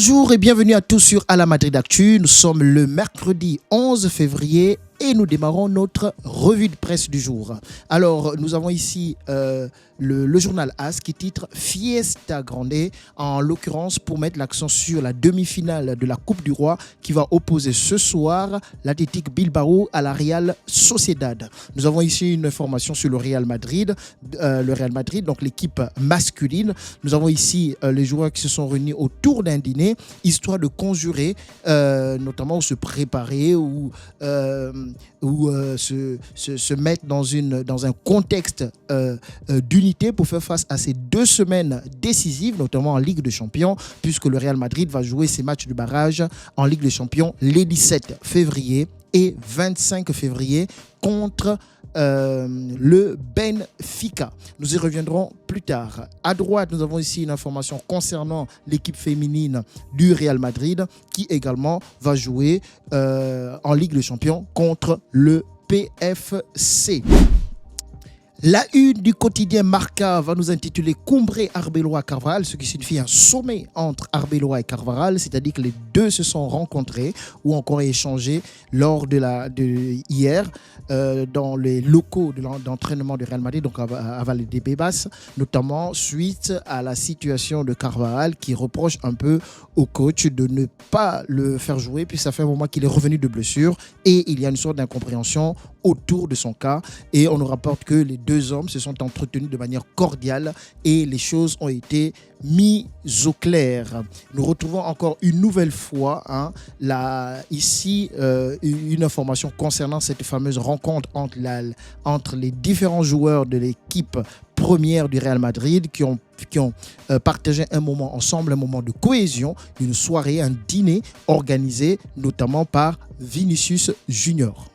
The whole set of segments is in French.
Bonjour et bienvenue à tous sur À la Madrid Actu. Nous sommes le mercredi 11 février et nous démarrons notre revue de presse du jour. Alors, nous avons ici le journal AS qui titre Fiesta Grande, en l'occurrence pour mettre l'accent sur la demi-finale de la Coupe du Roi qui va opposer ce soir l'Athletic Bilbao à la Real Sociedad. Nous avons ici une information sur le Real Madrid, donc l'équipe masculine. Nous avons ici les joueurs qui se sont réunis autour d'un dîner, histoire de conjurer, notamment ou se préparer ou se mettre dans un contexte d'unité pour faire face à ces 2 semaines décisives, notamment en Ligue des Champions, puisque le Real Madrid va jouer ses matchs de barrage en Ligue des Champions les 17 février et 25 février contre le Benfica. Nous y reviendrons plus tard. À droite, nous avons ici une information concernant l'équipe féminine du Real Madrid qui également va jouer en Ligue des Champions contre le PFC. La une du quotidien Marca va nous intituler Cumbre Arbeloa-Carvajal, ce qui signifie un sommet entre Arbeloa et Carvajal, c'est-à-dire que les deux se sont rencontrés ou encore échangés lors de hier dans les locaux d'entraînement du Real Madrid, donc à Valdebebas, notamment suite à la situation de Carvajal qui reproche un peu au coach de ne pas le faire jouer puis ça fait un moment qu'il est revenu de blessure et il y a une sorte d'incompréhension autour de son cas et on nous rapporte que les deux hommes se sont entretenus de manière cordiale et les choses ont été mises au clair. Nous retrouvons encore une nouvelle fois ici une information concernant cette fameuse rencontre entre les différents joueurs de l'équipe première du Real Madrid qui ont partagé un moment ensemble, un moment de cohésion, une soirée, un dîner organisé notamment par Vinicius Junior.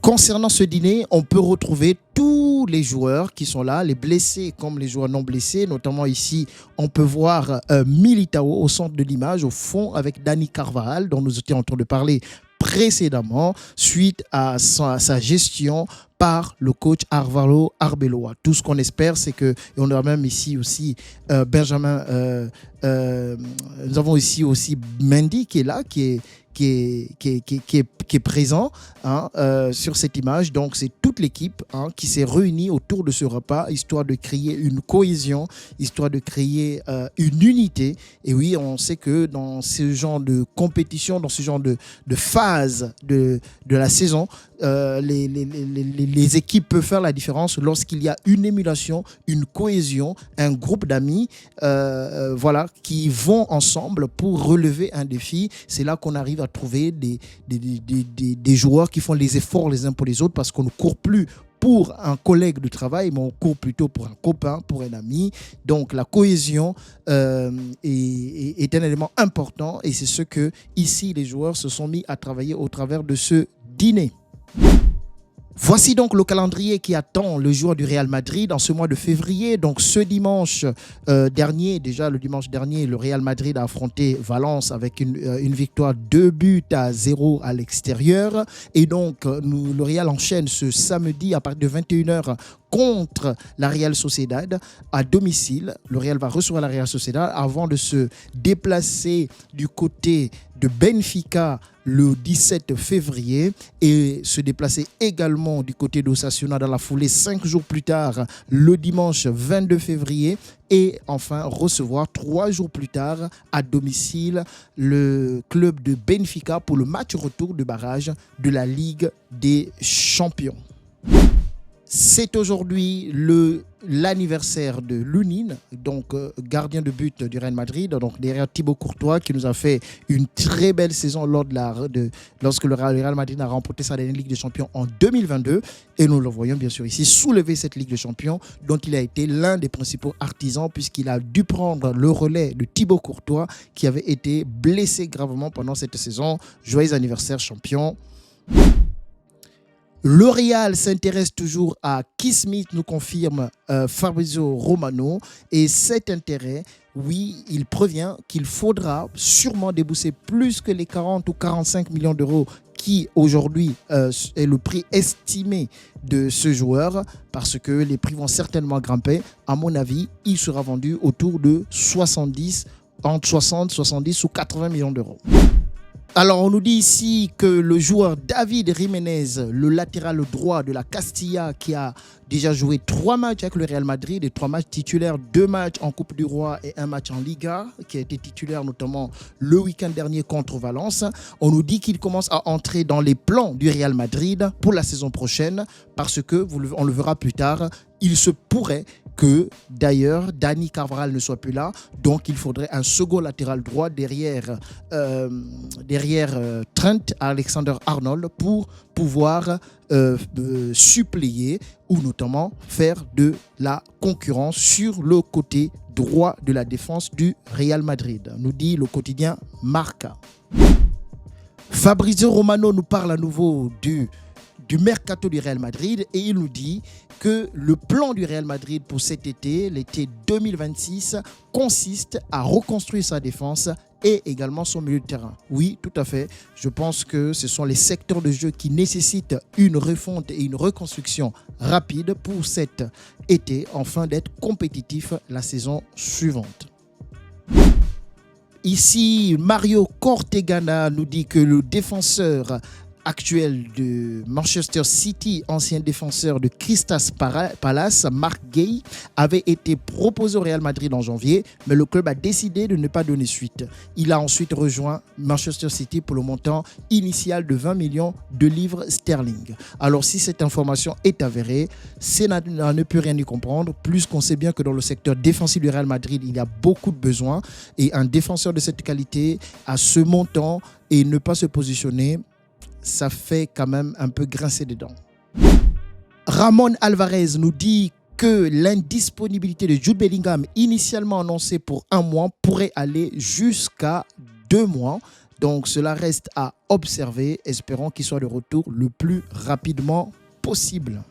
Concernant ce dîner, on peut retrouver tous les joueurs qui sont là, les blessés comme les joueurs non blessés. Notamment ici, on peut voir Militao au centre de l'image, au fond, avec Dani Carvajal, dont nous étions en train de parler précédemment, suite à sa gestion par le coach Álvaro Arbeloa. Tout ce qu'on espère, c'est que, et on a même ici aussi Benjamin, nous avons ici aussi Mendy qui est là, qui est présent sur cette image. Donc, c'est toute l'équipe qui s'est réunie autour de ce repas, histoire de créer une cohésion, histoire de créer une unité. Et oui, on sait que dans ce genre de compétition, dans ce genre de phase de la saison, les équipes peuvent faire la différence lorsqu'il y a une émulation, une cohésion, un groupe d'amis qui vont ensemble pour relever un défi. C'est là qu'on arrive à trouver des joueurs qui font les efforts les uns pour les autres parce qu'on ne court plus pour un collègue de travail, mais on court plutôt pour un copain, pour un ami. Donc la cohésion est un élément important et c'est ce que ici les joueurs se sont mis à travailler au travers de ce dîner. Voici donc le calendrier qui attend le joueur du Real Madrid en ce mois de février. Donc ce dimanche dernier, le dimanche dernier, le Real Madrid a affronté Valence avec une victoire 2-0 à l'extérieur. Et donc le Real enchaîne ce samedi à partir de 21h contre la Real Sociedad à domicile. Le Real va recevoir la Real Sociedad avant de se déplacer du côté de Benfica le 17 février et se déplacer également du côté d'Osasuna dans la foulée 5 jours plus tard, le dimanche 22 février et enfin recevoir 3 jours plus tard à domicile le club de Benfica pour le match retour de barrage de la Ligue des Champions. C'est aujourd'hui l'anniversaire de Lunin, donc gardien de but du Real Madrid, donc derrière Thibaut Courtois qui nous a fait une très belle saison lorsque le Real Madrid a remporté sa dernière Ligue des Champions en 2022 et nous le voyons bien sûr ici soulever cette Ligue des Champions dont il a été l'un des principaux artisans puisqu'il a dû prendre le relais de Thibaut Courtois qui avait été blessé gravement pendant cette saison. Joyeux anniversaire champion. Le Real s'intéresse toujours à Keith Smith, nous confirme Fabrizio Romano. Et cet intérêt, oui, il provient qu'il faudra sûrement débourser plus que les 40 ou 45 millions d'euros qui aujourd'hui est le prix estimé de ce joueur parce que les prix vont certainement grimper. À mon avis, il sera vendu autour de 70 entre 60, 70 ou 80 millions d'euros. Alors, on nous dit ici que le joueur David Jiménez, le latéral droit de la Castilla, qui a déjà joué 3 matchs avec le Real Madrid, et 3 matchs titulaires, 2 matchs en Coupe du Roi et 1 match en Liga, qui a été titulaire notamment le week-end dernier contre Valence. On nous dit qu'il commence à entrer dans les plans du Real Madrid pour la saison prochaine, parce que, on le verra plus tard, il se pourrait que d'ailleurs Dani Carvajal ne soit plus là, donc il faudrait un second latéral droit derrière Trent Alexander-Arnold pour pouvoir suppléer ou notamment faire de la concurrence sur le côté droit de la défense du Real Madrid, nous dit le quotidien Marca. Fabrizio Romano nous parle à nouveau du mercato du Real Madrid et il nous dit que le plan du Real Madrid pour cet été, l'été 2026, consiste à reconstruire sa défense et également son milieu de terrain. Oui, tout à fait. Je pense que ce sont les secteurs de jeu qui nécessitent une refonte et une reconstruction rapide pour cet été, afin d'être compétitif la saison suivante. Ici, Mario Cortegana nous dit que le défenseur actuel de Manchester City, ancien défenseur de Crystal Palace, Marc Gueye, avait été proposé au Real Madrid en janvier, mais le club a décidé de ne pas donner suite. Il a ensuite rejoint Manchester City pour le montant initial de 20 millions de livres sterling. Alors si cette information est avérée, Sénat ne peut rien y comprendre, plus qu'on sait bien que dans le secteur défensif du Real Madrid, il y a beaucoup de besoins, et un défenseur de cette qualité, à ce montant, et ne pas se positionner, ça fait quand même un peu grincer des dents. Ramon Alvarez nous dit que l'indisponibilité de Jude Bellingham, initialement annoncée pour 1 mois, pourrait aller jusqu'à 2 mois. Donc cela reste à observer. Espérons qu'il soit de retour le plus rapidement possible.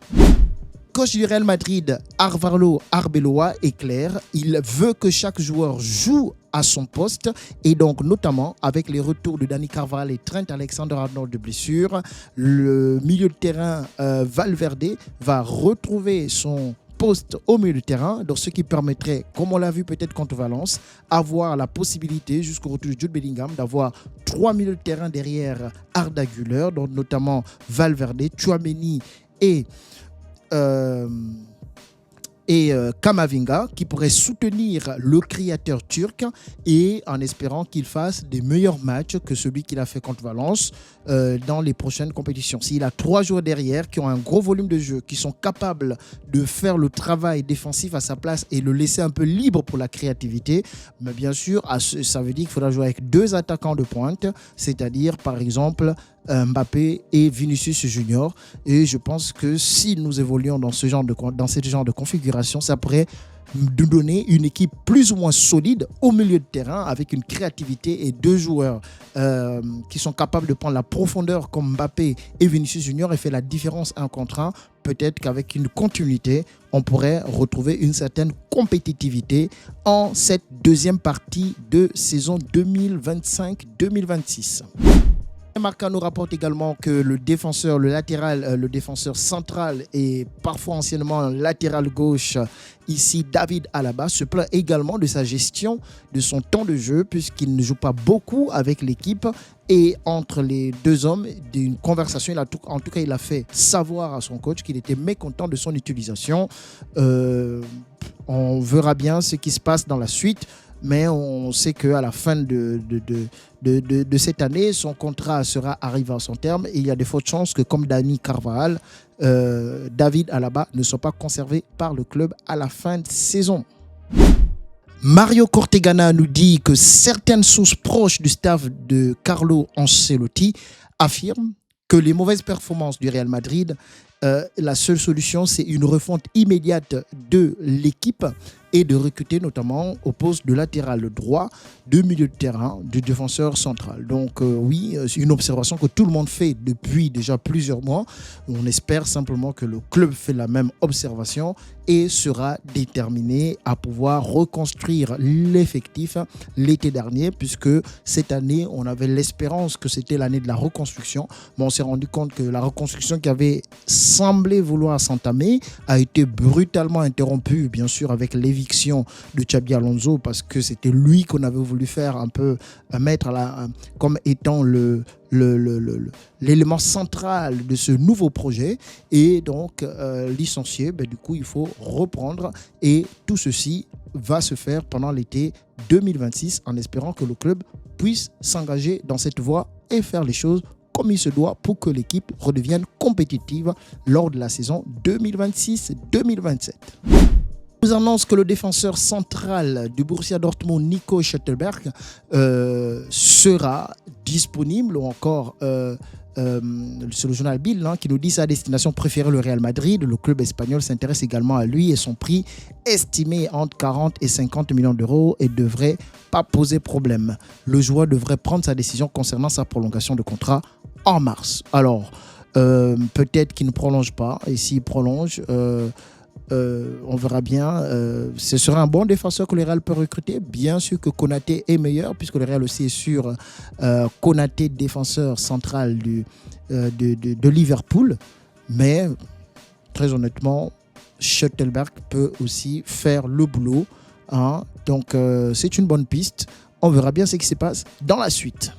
Coach du Real Madrid, Álvaro Arbeloa, est clair. Il veut que chaque joueur joue à son poste, et donc notamment avec les retours de Dani Carvajal et Trent Alexander-Arnold de blessure, le milieu de terrain Valverde va retrouver son poste au milieu de terrain, donc ce qui permettrait, comme on l'a vu peut-être contre Valence, avoir la possibilité jusqu'au retour de Jude Bellingham d'avoir 3 milieux de terrain derrière Arda Güler, donc notamment Valverde, Tchouaméni et Kamavinga, qui pourrait soutenir le créateur turc, et en espérant qu'il fasse des meilleurs matchs que celui qu'il a fait contre Valence dans les prochaines compétitions. S'il a 3 joueurs derrière qui ont un gros volume de jeu, qui sont capables de faire le travail défensif à sa place et le laisser un peu libre pour la créativité, mais bien sûr, ça veut dire qu'il faudra jouer avec 2 attaquants de pointe, c'est-à-dire par exemple Mbappé et Vinicius Junior. Et je pense que si nous évoluons dans ce genre de configuration, ça pourrait nous donner une équipe plus ou moins solide au milieu de terrain, avec une créativité et 2 joueurs qui sont capables de prendre la profondeur comme Mbappé et Vinicius Junior et faire la différence 1 contre 1. Peut-être qu'avec une continuité, on pourrait retrouver une certaine compétitivité en cette deuxième partie de saison 2025-2026. Marca nous rapporte également que le défenseur central et parfois anciennement latéral gauche, ici David Alaba, se plaint également de sa gestion de son temps de jeu, puisqu'il ne joue pas beaucoup avec l'équipe. Et entre les 2 hommes, d'une conversation, en tout cas il a fait savoir à son coach qu'il était mécontent de son utilisation. On verra bien ce qui se passe dans la suite. Mais on sait qu'à la fin de cette année, son contrat sera arrivé à son terme, et il y a de fortes chances que, comme Dani Carvajal, David Alaba ne soit pas conservé par le club à la fin de saison. Mario Cortegana nous dit que certaines sources proches du staff de Carlo Ancelotti affirment que les mauvaises performances du Real Madrid, la seule solution, c'est une refonte immédiate de l'équipe et de recruter notamment au poste de latéral droit, de milieu de terrain, du défenseur central. Donc oui, c'est une observation que tout le monde fait depuis déjà plusieurs mois. On espère simplement que le club fait la même observation et sera déterminé à pouvoir reconstruire l'effectif l'été dernier, puisque cette année, on avait l'espérance que c'était l'année de la reconstruction, mais on s'est rendu compte que la reconstruction qui avait semblait vouloir s'entamer a été brutalement interrompu, bien sûr, avec l'éviction de Xabi Alonso, parce que c'était lui qu'on avait voulu faire un peu mettre comme étant l'élément central de ce nouveau projet. Et donc, licencié, du coup, il faut reprendre. Et tout ceci va se faire pendant l'été 2026, en espérant que le club puisse s'engager dans cette voie et faire les choses comme il se doit pour que l'équipe redevienne compétitive lors de la saison 2026-2027. Je vous annonce que le défenseur central du Borussia Dortmund, Nico Schlotterbeck, sera disponible, ou encore c'est le journal Bild qui nous dit sa destination préférée, le Real Madrid. Le club espagnol s'intéresse également à lui et son prix estimé entre 40 et 50 millions d'euros et ne devrait pas poser problème. Le joueur devrait prendre sa décision concernant sa prolongation de contrat en mars. Alors, peut-être qu'il ne prolonge pas, et s'il prolonge, on verra bien. Ce serait un bon défenseur que le Real peut recruter. Bien sûr que Konaté est meilleur, puisque le Real aussi est sur Konaté, défenseur central de Liverpool. Mais très honnêtement, Schlotterbeck peut aussi faire le boulot. Donc c'est une bonne piste. On verra bien ce qui se passe dans la suite.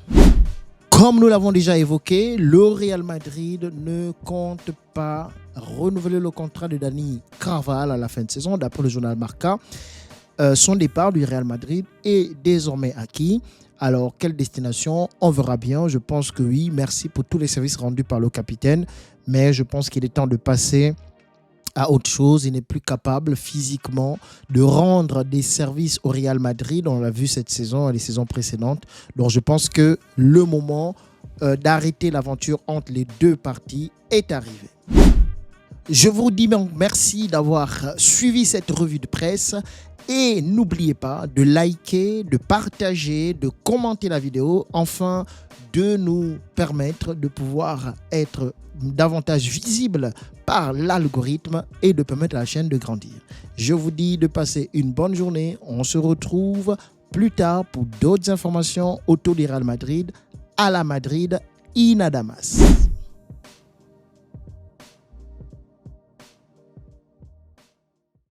Comme nous l'avons déjà évoqué, le Real Madrid ne compte pas renouveler le contrat de Dani Carvajal à la fin de saison. D'après le journal Marca, son départ du Real Madrid est désormais acquis. Alors, quelle destination? On verra bien. Je pense que oui. Merci pour tous les services rendus par le capitaine. Mais je pense qu'il est temps de passer à autre chose. Il n'est plus capable physiquement de rendre des services au Real Madrid. On l'a vu cette saison et les saisons précédentes. Donc, je pense que le moment d'arrêter l'aventure entre les deux parties est arrivé. Je vous dis donc merci d'avoir suivi cette revue de presse. Et n'oubliez pas de liker, de partager, de commenter la vidéo, afin de nous permettre de pouvoir être davantage visible par l'algorithme et de permettre à la chaîne de grandir. Je vous dis de passer une bonne journée. On se retrouve plus tard pour d'autres informations autour du Real Madrid, à la Madrid, in Adamas.